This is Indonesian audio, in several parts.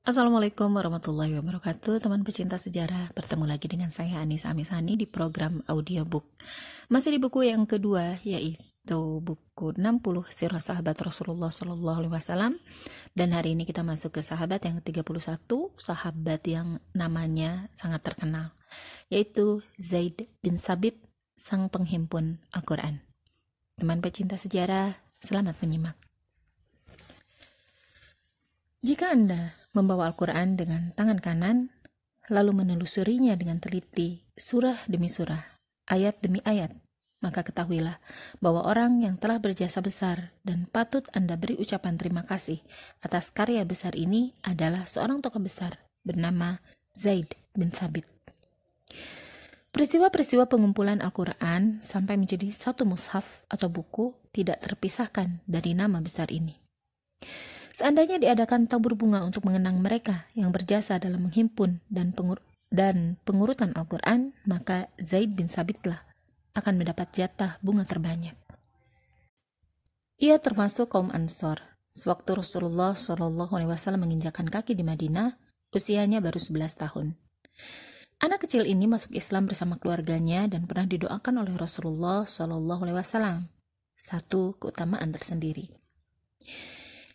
Assalamualaikum warahmatullahi wabarakatuh, teman pecinta sejarah. Bertemu lagi dengan saya Anissa Amisani di program audiobook. Masih di buku yang kedua, yaitu buku 60 Sirah Sahabat Rasulullah Shallallahu Alaihi Wasallam. Dan hari ini kita masuk ke sahabat yang ke-31, sahabat yang namanya sangat terkenal, yaitu Zaid bin Sabit, sang penghimpun Al-Quran. Teman pecinta sejarah, selamat menyimak. Jika Anda membawa Al-Quran dengan tangan kanan, lalu menelusurinya dengan teliti, surah demi surah, ayat demi ayat, maka ketahuilah bahwa orang yang telah berjasa besar dan patut Anda beri ucapan terima kasih atas karya besar ini adalah seorang tokoh besar bernama Zaid bin Sabit. Peristiwa-peristiwa pengumpulan Al-Quran sampai menjadi satu mushaf atau buku tidak terpisahkan dari nama besar ini. Seandainya diadakan tabur bunga untuk mengenang mereka yang berjasa dalam menghimpun dan pengurutan Al-Quran, maka Zaid bin Sabitlah akan mendapat jatah bunga terbanyak. Ia termasuk kaum Ansor. Sewaktu Rasulullah Shallallahu Alaihi Wasallam menginjakkan kaki di Madinah, usianya baru 11 tahun. Anak kecil ini masuk Islam bersama keluarganya dan pernah didoakan oleh Rasulullah Shallallahu Alaihi Wasallam. Satu keutamaan tersendiri.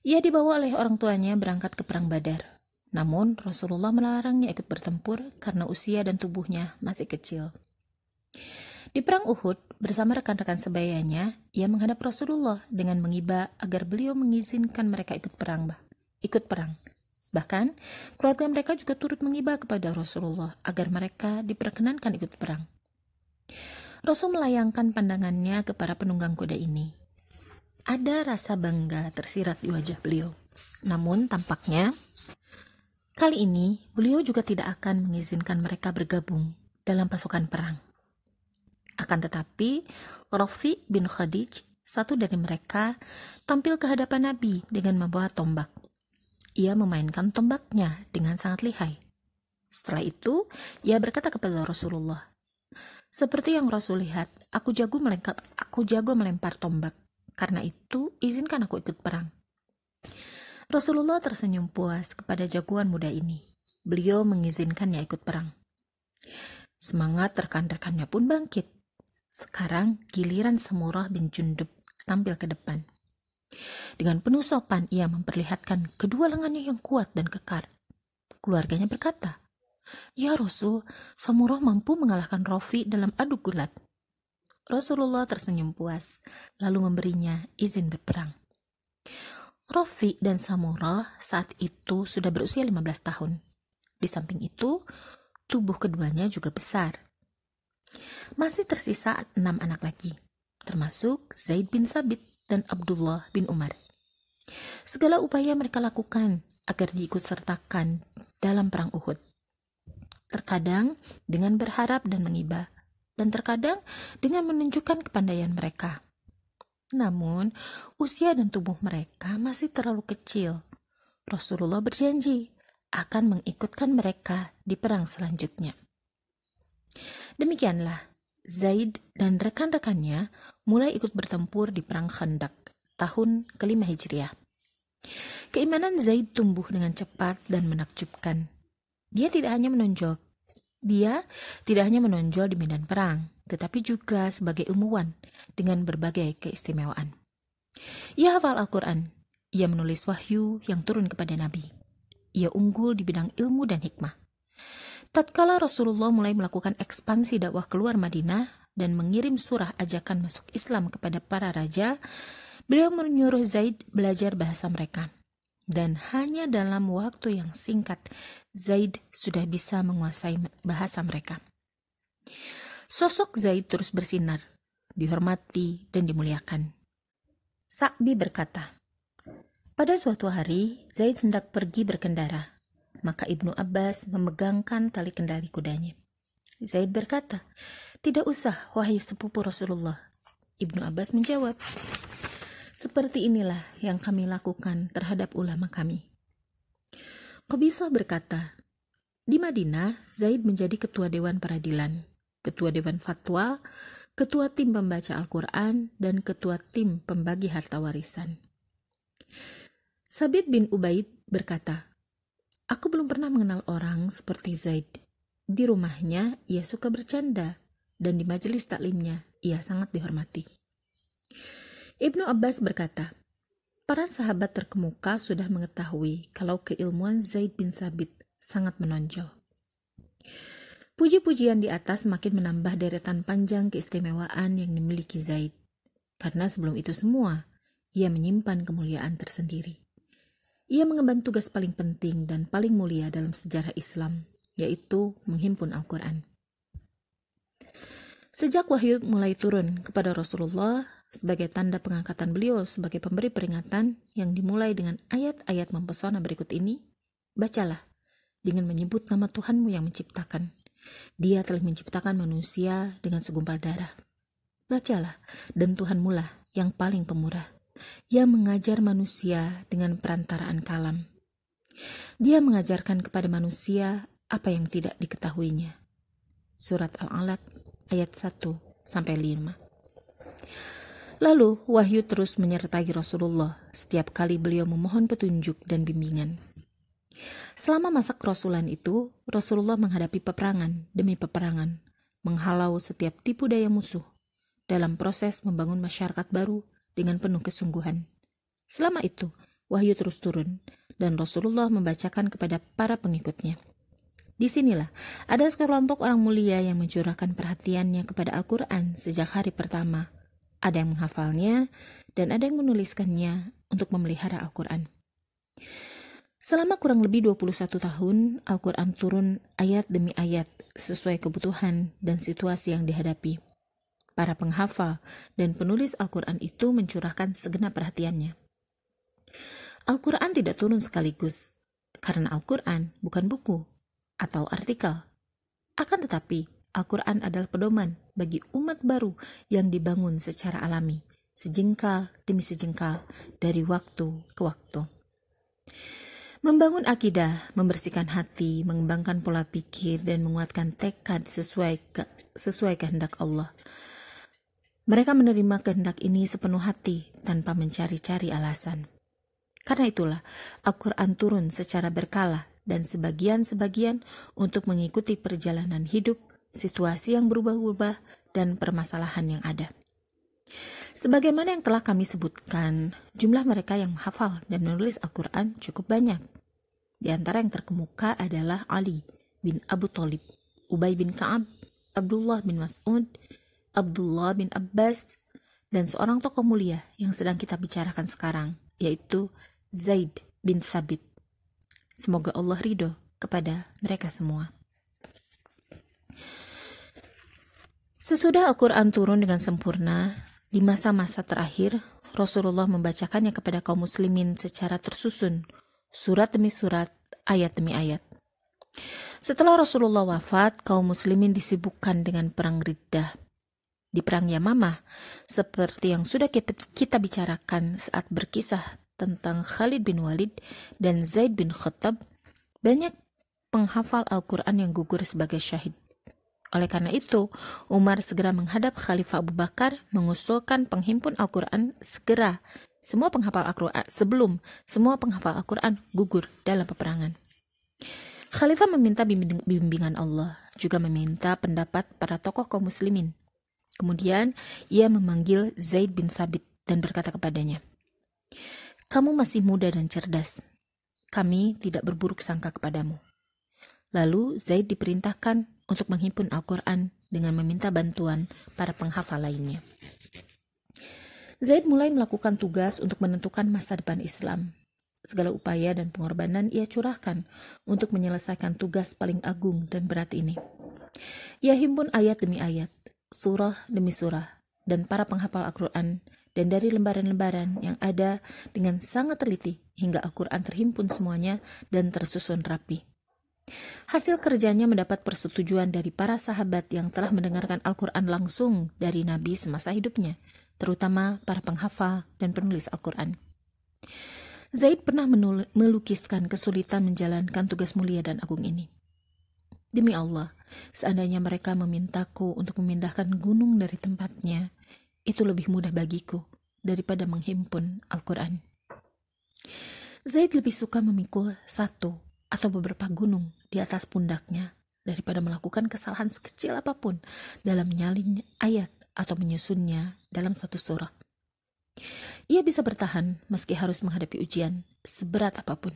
Ia dibawa oleh orang tuanya berangkat ke perang Badar. Namun Rasulullah melarangnya ikut bertempur karena usia dan tubuhnya masih kecil. Di perang Uhud, bersama rekan-rekan sebayanya, ia menghadap Rasulullah dengan mengiba agar beliau mengizinkan mereka ikut perang. Bahkan, keluarga mereka juga turut mengiba kepada Rasulullah agar mereka diperkenankan ikut perang. Rasul melayangkan pandangannya ke para penunggang kuda ini. Ada rasa bangga tersirat di wajah beliau. Namun tampaknya kali ini beliau juga tidak akan mengizinkan mereka bergabung dalam pasukan perang. Akan tetapi Rafi bin Khadij, satu dari mereka, tampil ke hadapan Nabi dengan membawa tombak. Ia memainkan tombaknya dengan sangat lihai. Setelah itu ia berkata kepada Rasulullah, "Seperti yang Rasul lihat, aku jago melempar tombak. Karena itu, izinkan aku ikut perang." Rasulullah tersenyum puas kepada jagoan muda ini. Beliau mengizinkannya ikut perang. Semangat rekan-rekannya pun bangkit. Sekarang giliran Samurah bin Jundub tampil ke depan. Dengan penuh sopan ia memperlihatkan kedua lengannya yang kuat dan kekar. Keluarganya berkata, "Ya Rasul, Samurah mampu mengalahkan Rafi dalam adu gulat." Rasulullah tersenyum puas, lalu memberinya izin berperang. Rafi dan Samurah saat itu sudah berusia 15 tahun. Di samping itu, tubuh keduanya juga besar. Masih tersisa 6 anak lagi, termasuk Zaid bin Sabit dan Abdullah bin Umar. Segala upaya mereka lakukan agar diikutsertakan dalam perang Uhud. Terkadang dengan berharap dan mengiba, dan terkadang dengan menunjukkan kepandaian mereka. Namun, usia dan tubuh mereka masih terlalu kecil. Rasulullah berjanji akan mengikutkan mereka di perang selanjutnya. Demikianlah, Zaid dan rekan-rekannya mulai ikut bertempur di perang Khandaq tahun ke-5 Hijriah. Keimanan Zaid tumbuh dengan cepat dan menakjubkan. Dia tidak hanya menonjol di medan perang, tetapi juga sebagai ilmuwan dengan berbagai keistimewaan. Ia hafal Al-Quran, ia menulis wahyu yang turun kepada Nabi. Ia unggul di bidang ilmu dan hikmah. Tatkala Rasulullah mulai melakukan ekspansi dakwah keluar Madinah dan mengirim surah ajakan masuk Islam kepada para raja, beliau menyuruh Zaid belajar bahasa mereka. Dan hanya dalam waktu yang singkat, Zaid sudah bisa menguasai bahasa mereka. Sosok Zaid terus bersinar, dihormati dan dimuliakan. Sa'bi berkata, pada suatu hari Zaid hendak pergi berkendara, maka Ibnu Abbas memegangkan tali kendali kudanya. Zaid berkata, "Tidak usah, wahai sepupu Rasulullah." Ibnu Abbas menjawab, "Seperti inilah yang kami lakukan terhadap ulama kami." Qabisah berkata, di Madinah, Zaid menjadi ketua Dewan Peradilan, ketua Dewan Fatwa, ketua tim pembaca Al-Quran, dan ketua tim pembagi harta warisan. Sabit bin Ubaid berkata, Aku belum pernah mengenal orang seperti Zaid. Di rumahnya, ia suka bercanda, dan di majelis taklimnya, ia sangat dihormati. Ibnu Abbas berkata, para sahabat terkemuka sudah mengetahui kalau keilmuan Zaid bin Sabit sangat menonjol. Puji-pujian di atas makin menambah deretan panjang keistimewaan yang dimiliki Zaid. Karena sebelum itu semua, ia menyimpan kemuliaan tersendiri. Ia mengemban tugas paling penting dan paling mulia dalam sejarah Islam, yaitu menghimpun Al-Quran. Sejak wahyu mulai turun kepada Rasulullah sebagai tanda pengangkatan beliau sebagai pemberi peringatan yang dimulai dengan ayat-ayat mempesona berikut ini, bacalah dengan menyebut nama Tuhanmu yang menciptakan. Dia telah menciptakan manusia dengan segumpal darah. Bacalah, dan Tuhanmu lah yang paling pemurah, yang mengajar manusia dengan perantaraan kalam. Dia mengajarkan kepada manusia apa yang tidak diketahuinya. Surat Al-Alaq ayat 1-5. Lalu wahyu terus menyertai Rasulullah setiap kali beliau memohon petunjuk dan bimbingan. Selama masa kerasulan itu, Rasulullah menghadapi peperangan demi peperangan, menghalau setiap tipu daya musuh dalam proses membangun masyarakat baru dengan penuh kesungguhan. Selama itu, wahyu terus turun dan Rasulullah membacakan kepada para pengikutnya. Disinilah ada sekelompok orang mulia yang mencurahkan perhatiannya kepada Al-Quran sejak hari pertama. Ada yang menghafalnya dan ada yang menuliskannya untuk memelihara Al-Quran. Selama kurang lebih 21 tahun, Al-Quran turun ayat demi ayat sesuai kebutuhan dan situasi yang dihadapi. Para penghafal dan penulis Al-Quran itu mencurahkan segenap perhatiannya. Al-Quran tidak turun sekaligus, karena Al-Quran bukan buku atau artikel. Akan tetapi, Al-Quran adalah pedoman bagi umat baru yang dibangun secara alami, sejengkal demi sejengkal dari waktu ke waktu. Membangun akidah, membersihkan hati, mengembangkan pola pikir, dan menguatkan tekad sesuai kehendak Allah. Mereka menerima kehendak ini sepenuh hati tanpa mencari-cari alasan. Karena itulah Al-Quran turun secara berkala dan sebagian-sebagian untuk mengikuti perjalanan hidup, situasi yang berubah-ubah, dan permasalahan yang ada. Sebagaimana yang telah kami sebutkan, jumlah mereka yang menghafal dan menulis Al-Quran cukup banyak. Di antara yang terkemuka adalah Ali bin Abu Thalib, Ubay bin Ka'ab, Abdullah bin Mas'ud, Abdullah bin Abbas, dan seorang tokoh mulia yang sedang kita bicarakan sekarang, yaitu Zaid bin Thabit. Semoga Allah ridho kepada mereka semua. Sesudah Al-Quran turun dengan sempurna, di masa-masa terakhir, Rasulullah membacakannya kepada kaum muslimin secara tersusun, surat demi surat, ayat demi ayat. Setelah Rasulullah wafat, kaum muslimin disibukkan dengan perang Riddah. Di perang Yamamah, seperti yang sudah kita bicarakan saat berkisah tentang Khalid bin Walid dan Zaid bin Khattab, banyak penghafal Al-Quran yang gugur sebagai syahid. Oleh karena itu, Umar segera menghadap Khalifah Abu Bakar mengusulkan penghimpun Al-Quran segera sebelum semua penghafal Al-Quran gugur dalam peperangan. Khalifah meminta bimbingan Allah, juga meminta pendapat para tokoh kaum muslimin. Kemudian ia memanggil Zaid bin Thabit dan berkata kepadanya, "Kamu masih muda dan cerdas. Kami tidak berburuk sangka kepadamu." Lalu Zaid diperintahkan untuk menghimpun Al-Quran dengan meminta bantuan para penghafal lainnya. Zaid mulai melakukan tugas untuk menentukan masa depan Islam. Segala upaya dan pengorbanan ia curahkan untuk menyelesaikan tugas paling agung dan berat ini. Ia himpun ayat demi ayat, surah demi surah, dan para penghafal Al-Quran, dan dari lembaran-lembaran yang ada dengan sangat teliti hingga Al-Quran terhimpun semuanya dan tersusun rapi. Hasil kerjanya mendapat persetujuan dari para sahabat yang telah mendengarkan Al-Quran langsung dari Nabi semasa hidupnya, terutama para penghafal dan penulis Al-Quran. Zaid pernah melukiskan kesulitan menjalankan tugas mulia dan agung ini. Demi Allah, seandainya mereka memintaku untuk memindahkan gunung dari tempatnya, itu lebih mudah bagiku daripada menghimpun Al-Quran. Zaid lebih suka memikul satu atau beberapa gunung di atas pundaknya daripada melakukan kesalahan sekecil apapun dalam menyalin ayat atau menyusunnya dalam satu surah. Ia bisa bertahan meski harus menghadapi ujian seberat apapun.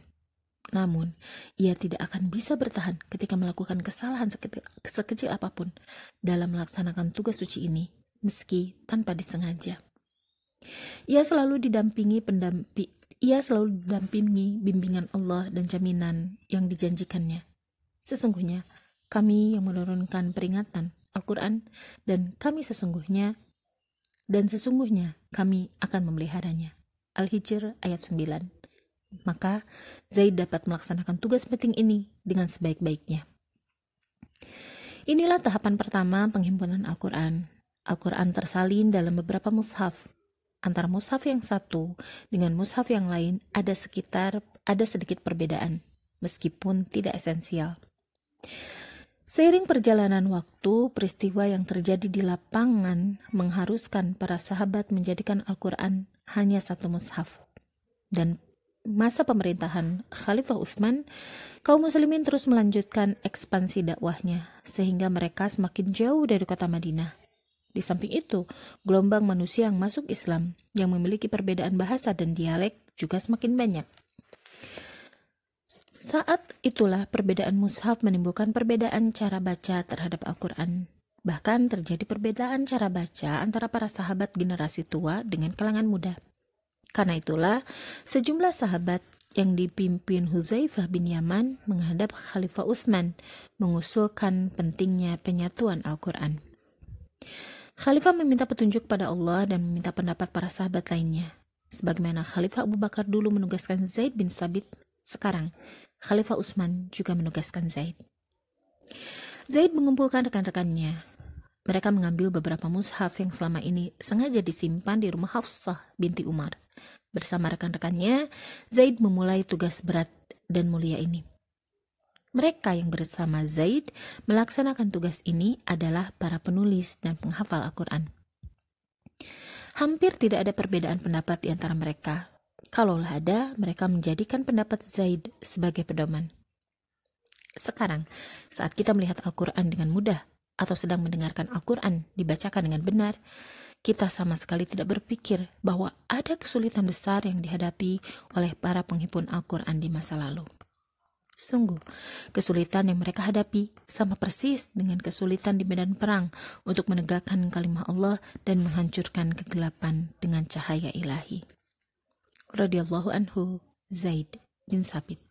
Namun, ia tidak akan bisa bertahan ketika melakukan kesalahan sekecil apapun dalam melaksanakan tugas suci ini, meski tanpa disengaja. Ia selalu didampingi bimbingan Allah dan jaminan yang dijanjikannya. Sesungguhnya, kami yang menurunkan peringatan Al-Quran dan sesungguhnya kami akan memeliharanya. Al-Hijr ayat 9. Maka Zaid dapat melaksanakan tugas penting ini dengan sebaik-baiknya. Inilah tahapan pertama penghimpunan Al-Quran. Al-Quran tersalin dalam beberapa mushaf. Antara mushaf yang satu dengan mushaf yang lain ada sedikit perbedaan, meskipun tidak esensial. Seiring perjalanan waktu, peristiwa yang terjadi di lapangan mengharuskan para sahabat menjadikan Al-Quran hanya satu mushaf. Dan masa pemerintahan Khalifah Utsman, kaum muslimin terus melanjutkan ekspansi dakwahnya sehingga mereka semakin jauh dari kota Madinah. Di samping itu, gelombang manusia yang masuk Islam yang memiliki perbedaan bahasa dan dialek juga semakin banyak. Saat itulah perbedaan mushaf menimbulkan perbedaan cara baca terhadap Al-Quran. Bahkan terjadi perbedaan cara baca antara para sahabat generasi tua dengan kalangan muda. Karena itulah, sejumlah sahabat yang dipimpin Hudzaifah bin Yaman menghadap Khalifah Utsman mengusulkan pentingnya penyatuan Al-Quran. Khalifah meminta petunjuk pada Allah dan meminta pendapat para sahabat lainnya. Sebagaimana Khalifah Abu Bakar dulu menugaskan Zaid bin Thabit, sekarang Khalifah Utsman juga menugaskan Zaid. Zaid mengumpulkan rekan-rekannya. Mereka mengambil beberapa mushaf yang selama ini sengaja disimpan di rumah Hafsah binti Umar. Bersama rekan-rekannya, Zaid memulai tugas berat dan mulia ini. Mereka yang bersama Zaid melaksanakan tugas ini adalah para penulis dan penghafal Al-Quran. Hampir tidak ada perbedaan pendapat di antara mereka. Kalaulah ada, mereka menjadikan pendapat Zaid sebagai pedoman. Sekarang, saat kita melihat Al-Quran dengan mudah atau sedang mendengarkan Al-Quran dibacakan dengan benar, kita sama sekali tidak berpikir bahwa ada kesulitan besar yang dihadapi oleh para penghimpun Al-Quran di masa lalu. Sungguh, kesulitan yang mereka hadapi sama persis dengan kesulitan di medan perang untuk menegakkan kalimah Allah dan menghancurkan kegelapan dengan cahaya ilahi. Radhiyallahu anhu, Zaid bin Thabit.